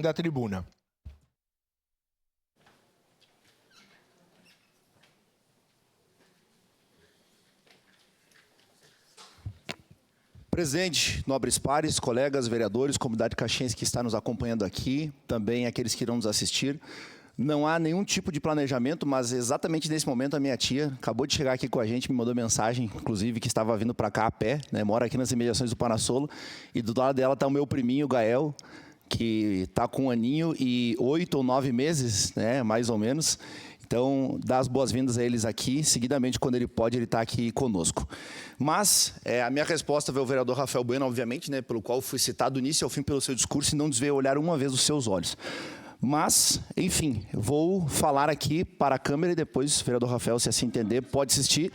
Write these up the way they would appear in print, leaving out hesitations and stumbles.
da tribuna. Presidente, nobres pares, colegas, vereadores, comunidade caxiense que está nos acompanhando aqui, também aqueles que irão nos assistir. Não há nenhum tipo de planejamento, mas exatamente nesse momento a minha tia acabou de chegar aqui com a gente, me mandou mensagem, inclusive, que estava vindo para cá a pé, né, mora aqui nas imediações do Panassolo, e do lado dela está o meu priminho, Gael, que está com 1 aninho e 8 ou 9 meses, né, mais ou menos. Então, dá as boas-vindas a eles aqui. Seguidamente, quando ele pode, ele está aqui conosco. Mas, a minha resposta veio ao vereador Rafael Bueno, obviamente, né, pelo qual fui citado do início ao fim pelo seu discurso e não desviei o olhar uma vez dos seus olhos. Mas, enfim, vou falar aqui para a câmera e depois o vereador Rafael, se assim entender, pode assistir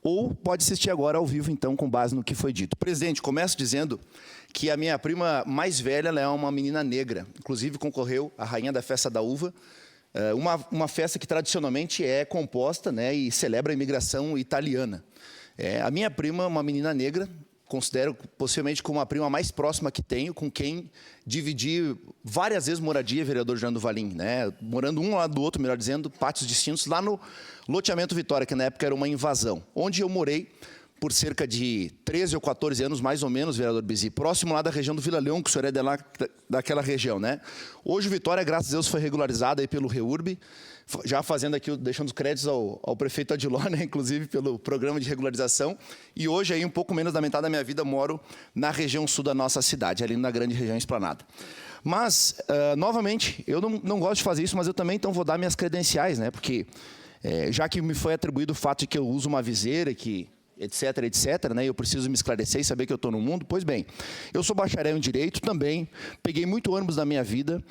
ou pode assistir agora ao vivo, então, com base no que foi dito. Presidente, começo dizendo que a minha prima mais velha ela é uma menina negra. Inclusive, concorreu à Rainha da Festa da Uva, uma festa que tradicionalmente é composta, né, e celebra a imigração italiana. A minha prima, uma menina negra, considero possivelmente como a prima mais próxima que tenho, com quem dividi várias vezes moradia, vereador Jean do Valim, né, morando um ao lado do outro, melhor dizendo, pátios distintos, lá no loteamento Vitória, que na época era uma invasão, onde eu morei por cerca de 13 ou 14 anos, mais ou menos, vereador Bizi, próximo lá da região do Vila Leão, que o senhor é de lá, daquela região, né? Hoje o Vitória, graças a Deus, foi regularizado aí pelo REURB, já fazendo aqui, deixando os créditos ao prefeito Adiló, né, inclusive pelo programa de regularização, e hoje, aí, um pouco menos da metade da minha vida, moro na região sul da nossa cidade, ali na grande região Esplanada. Mas, novamente, eu não gosto de fazer isso, mas eu também então vou dar minhas credenciais, né, porque já que me foi atribuído o fato de que eu uso uma viseira, que etc, né? Eu preciso me esclarecer e saber que eu estou no mundo. Pois bem, eu sou bacharel em Direito também, peguei muito ônibus na minha vida,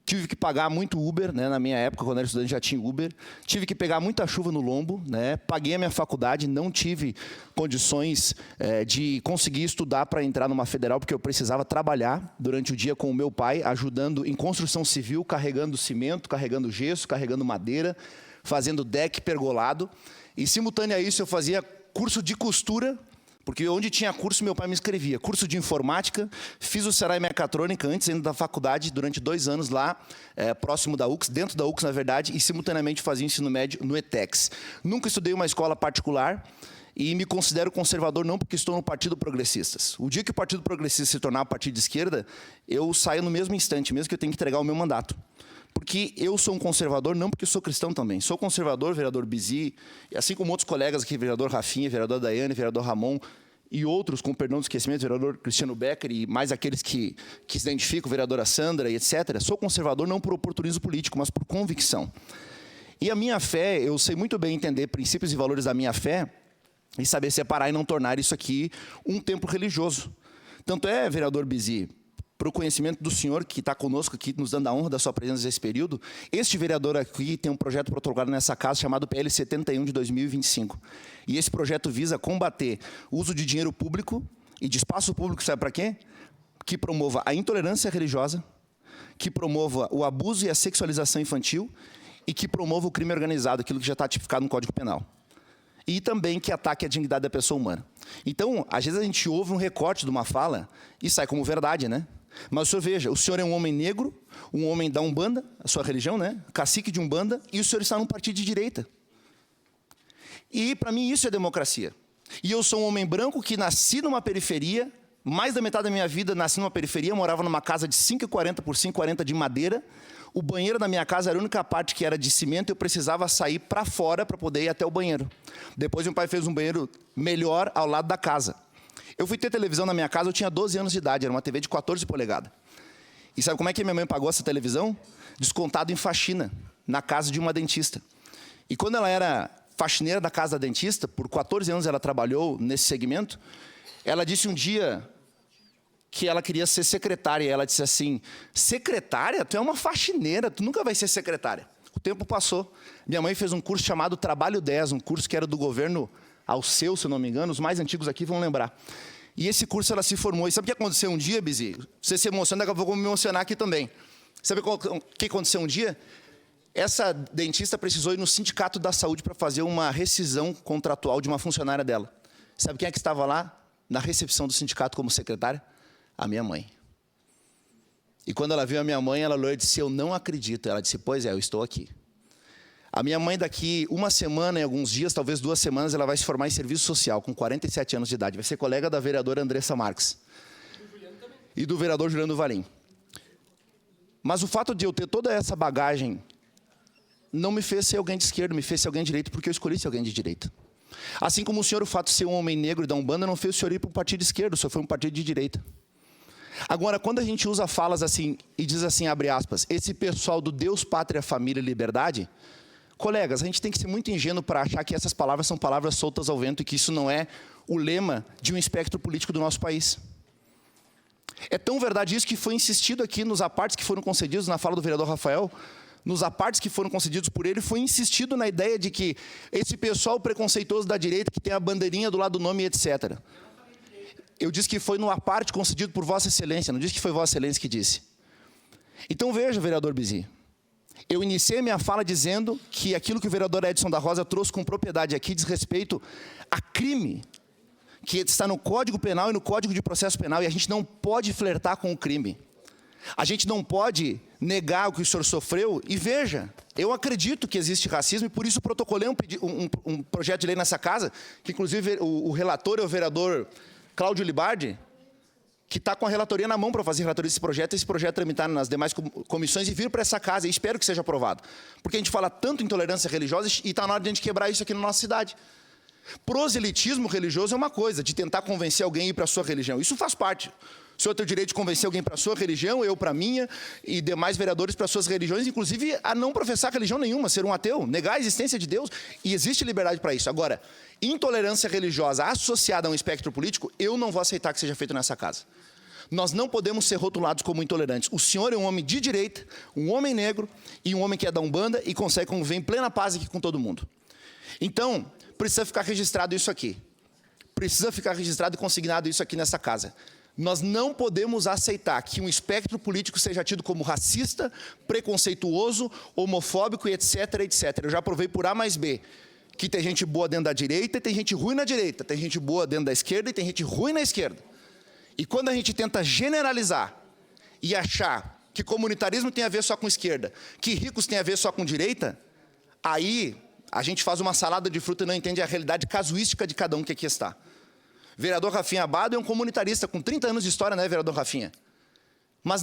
tive que pagar muito Uber, né? Na minha época, quando era estudante, já tinha Uber, tive que pegar muita chuva no lombo, né? Paguei a minha faculdade, não tive condições de conseguir estudar para entrar numa federal, porque eu precisava trabalhar durante o dia com o meu pai, ajudando em construção civil, carregando cimento, carregando gesso, carregando madeira, fazendo deck pergolado, e simultâneo a isso eu fazia curso de costura, porque onde tinha curso, meu pai me inscrevia. Curso de informática, fiz o Serai Mecatrônica antes ainda da faculdade, durante 2 anos lá, próximo da UX, dentro da UX, na verdade, e simultaneamente fazia ensino médio no ETEX. Nunca estudei uma escola particular e me considero conservador não porque estou no Partido Progressistas. O dia que o Partido Progressista se tornar um partido de esquerda, eu saio no mesmo instante, mesmo que eu tenha que entregar o meu mandato. Porque eu sou um conservador, não porque sou cristão também. Sou conservador, vereador Bizi, assim como outros colegas aqui, vereador Rafinha, vereador Daiane, vereador Ramon, e outros, com perdão do esquecimento, vereador Cristiano Becker, e mais aqueles que se identificam, vereadora Sandra, e etc. Sou conservador não por oportunismo político, mas por convicção. E a minha fé, eu sei muito bem entender princípios e valores da minha fé, e saber separar e não tornar isso aqui um templo religioso. Tanto é, vereador Bizi, para o conhecimento do senhor que está conosco aqui, nos dando a honra da sua presença nesse período, este vereador aqui tem um projeto protocolado nessa casa chamado PL 71 de 2025. E esse projeto visa combater o uso de dinheiro público e de espaço público, sabe para quê? Que promova a intolerância religiosa, que promova o abuso e a sexualização infantil e que promova o crime organizado, aquilo que já está tipificado no Código Penal. E também que ataque a dignidade da pessoa humana. Então, às vezes a gente ouve um recorte de uma fala e sai como verdade, né? Mas o senhor veja, o senhor é um homem negro, um homem da Umbanda, a sua religião, né? Cacique de Umbanda, e o senhor está num partido de direita. E, para mim, isso é democracia. E eu sou um homem branco que nasci numa periferia, mais da metade da minha vida nasci numa periferia, morava numa casa de 5,40 por 5,40 de madeira. O banheiro da minha casa era a única parte que era de cimento e eu precisava sair para fora para poder ir até o banheiro. Depois, meu pai fez um banheiro melhor ao lado da casa. Eu fui ter televisão na minha casa, eu tinha 12 anos de idade, era uma TV de 14 polegadas. E sabe como é que minha mãe pagou essa televisão? Descontado em faxina, na casa de uma dentista. E quando ela era faxineira da casa da dentista, por 14 anos ela trabalhou nesse segmento, ela disse um dia que ela queria ser secretária. E ela disse assim, secretária? Tu é uma faxineira, tu nunca vai ser secretária. O tempo passou. Minha mãe fez um curso chamado Trabalho 10, um curso que era do governo Alceu, se eu não me engano, os mais antigos aqui vão lembrar. E esse curso ela se formou. E sabe o que aconteceu um dia, Bizi? Você se emociona, daqui a pouco eu vou me emocionar aqui também. Sabe o que aconteceu um dia? Essa dentista precisou ir no Sindicato da Saúde para fazer uma rescisão contratual de uma funcionária dela. Sabe quem é que estava lá na recepção do sindicato como secretária? A minha mãe. E quando ela viu a minha mãe, ela olhou e disse, eu não acredito. Ela disse, pois é, eu estou aqui. A minha mãe daqui uma semana, em alguns dias, talvez 2 semanas, ela vai se formar em serviço social, com 47 anos de idade. Vai ser colega da vereadora Andressa Marques. E do vereador Juliano Valim. Mas o fato de eu ter toda essa bagagem não me fez ser alguém de esquerda, me fez ser alguém de direita, porque eu escolhi ser alguém de direita. Assim como o senhor, o fato de ser um homem negro e da Umbanda, não fez o senhor ir para um partido de esquerda, o senhor foi um partido de direita. Agora, quando a gente usa falas assim, e diz assim, abre aspas, esse pessoal do Deus, Pátria, Família e Liberdade, colegas, a gente tem que ser muito ingênuo para achar que essas palavras são palavras soltas ao vento e que isso não é o lema de um espectro político do nosso país. É tão verdade isso que foi insistido aqui nos apartes que foram concedidos na fala do vereador Rafael, nos apartes que foram concedidos por ele, foi insistido na ideia de que esse pessoal preconceituoso da direita, que tem a bandeirinha do lado do nome, etc. Eu disse que foi no aparte concedido por Vossa Excelência, não disse que foi Vossa Excelência que disse. Então veja, vereador Bizi, eu iniciei minha fala dizendo que aquilo que o vereador Edson da Rosa trouxe com propriedade aqui diz respeito a crime, que está no Código Penal e no Código de Processo Penal, e a gente não pode flertar com o crime. A gente não pode negar o que o senhor sofreu, e veja, eu acredito que existe racismo, e por isso protocolei um projeto de lei nessa casa, que inclusive o relator é o vereador Cláudio Libardi, que está com a relatoria na mão para fazer a relatoria desse projeto, esse projeto tramitar nas demais comissões e vir para essa casa, e espero que seja aprovado. Porque a gente fala tanto em intolerância religiosa e está na hora de a gente quebrar isso aqui na nossa cidade. Proselitismo religioso é uma coisa, de tentar convencer alguém a ir para a sua religião. Isso faz parte. O senhor tem o direito de convencer alguém para a sua religião, eu para a minha, e demais vereadores para as suas religiões, inclusive a não professar religião nenhuma, ser um ateu, negar a existência de Deus, e existe liberdade para isso. Agora, intolerância religiosa associada a um espectro político, eu não vou aceitar que seja feito nessa casa. Nós não podemos ser rotulados como intolerantes. O senhor é um homem de direita, um homem negro, e um homem que é da Umbanda, e consegue conviver em plena paz aqui com todo mundo. Então, precisa ficar registrado isso aqui. Precisa ficar registrado e consignado isso aqui nessa casa. Nós não podemos aceitar que um espectro político seja tido como racista, preconceituoso, homofóbico e etc, etc. Eu já provei por A mais B que tem gente boa dentro da direita e tem gente ruim na direita. Tem gente boa dentro da esquerda e tem gente ruim na esquerda. E quando a gente tenta generalizar e achar que comunitarismo tem a ver só com esquerda, que ricos tem a ver só com direita, aí a gente faz uma salada de fruta e não entende a realidade casuística de cada um que aqui está. Vereador Rafinha Abado é um comunitarista com 30 anos de história, né, vereador Rafinha? Mas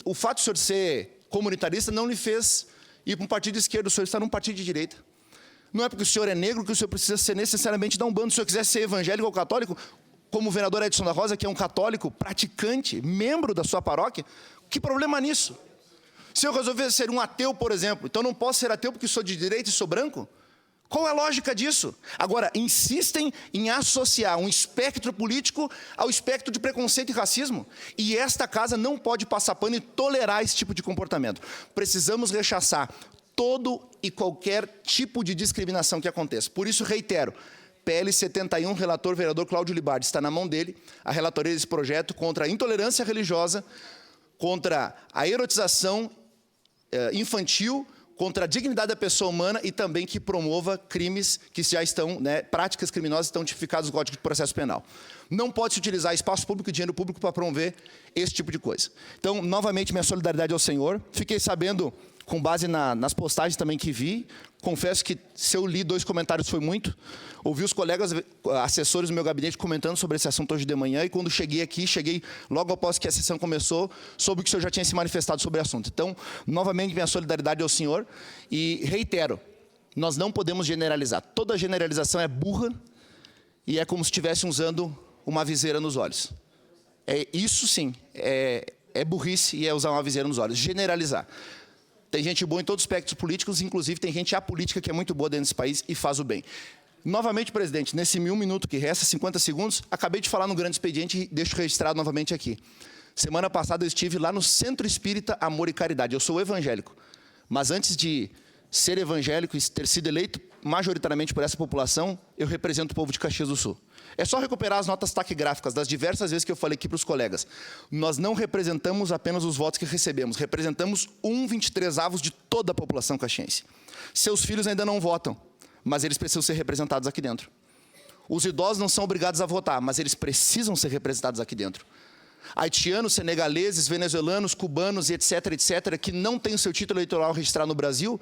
o fato de o senhor ser comunitarista não lhe fez ir para um partido de esquerda, o senhor está num partido de direita. Não é porque o senhor é negro que o senhor precisa ser necessariamente da Umbanda. Se o senhor quiser ser evangélico ou católico, como o vereador Edson da Rosa, que é um católico praticante, membro da sua paróquia, que problema nisso? Se eu resolver ser um ateu, por exemplo, então não posso ser ateu porque sou de direita e sou branco? Qual é a lógica disso? Agora, insistem em associar um espectro político ao espectro de preconceito e racismo. E esta casa não pode passar pano e tolerar esse tipo de comportamento. Precisamos rechaçar todo e qualquer tipo de discriminação que aconteça. Por isso, reitero, PL 71, relator vereador Cláudio Libardi, está na mão dele a relatoria desse projeto contra a intolerância religiosa, contra a erotização infantil, contra a dignidade da pessoa humana e também que promova crimes que já estão, práticas criminosas estão tipificadas no Código de Processo Penal. Não pode se utilizar espaço público e dinheiro público para promover esse tipo de coisa. Então, novamente, minha solidariedade ao senhor. Fiquei sabendo, com base nas postagens também que vi, confesso que se eu li 2 comentários foi muito. Ouvi os colegas assessores do meu gabinete comentando sobre esse assunto hoje de manhã, e quando cheguei aqui, cheguei logo após que a sessão começou, soube que o senhor já tinha se manifestado sobre o assunto. Então, novamente, minha solidariedade ao senhor, e reitero, nós não podemos generalizar. Toda generalização é burra, e é como se estivesse usando uma viseira nos olhos. Isso sim, é burrice e é usar uma viseira nos olhos. Generalizar. Tem gente boa em todos os espectros políticos, inclusive tem gente apolítica que é muito boa dentro desse país e faz o bem. Novamente, presidente, nesse 1 minuto que resta, 50 segundos, acabei de falar no grande expediente e deixo registrado novamente aqui. Semana passada eu estive lá no Centro Espírita Amor e Caridade. Eu sou evangélico, mas antes de ser evangélico e ter sido eleito majoritariamente por essa população, eu represento o povo de Caxias do Sul. É só recuperar as notas taquigráficas das diversas vezes que eu falei aqui para os colegas. Nós não representamos apenas os votos que recebemos, representamos 1/23 de toda a população caxiense. Seus filhos ainda não votam, mas eles precisam ser representados aqui dentro. Os idosos não são obrigados a votar, mas eles precisam ser representados aqui dentro. haitianos, senegaleses, venezuelanos, cubanos e etc., que não têm o seu título eleitoral registrado no Brasil,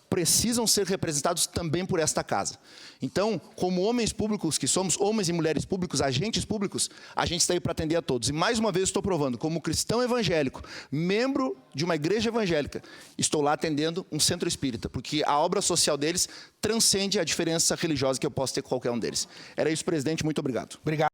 precisam ser representados também por esta casa. Então, como homens públicos que somos, homens e mulheres públicos, agentes públicos, a gente está aí para atender a todos. E mais uma vez estou provando, como cristão evangélico, membro de uma igreja evangélica, estou lá atendendo um centro espírita, porque a obra social deles transcende a diferença religiosa que eu posso ter com qualquer um deles. Era isso, presidente. Muito obrigado. Obrigado.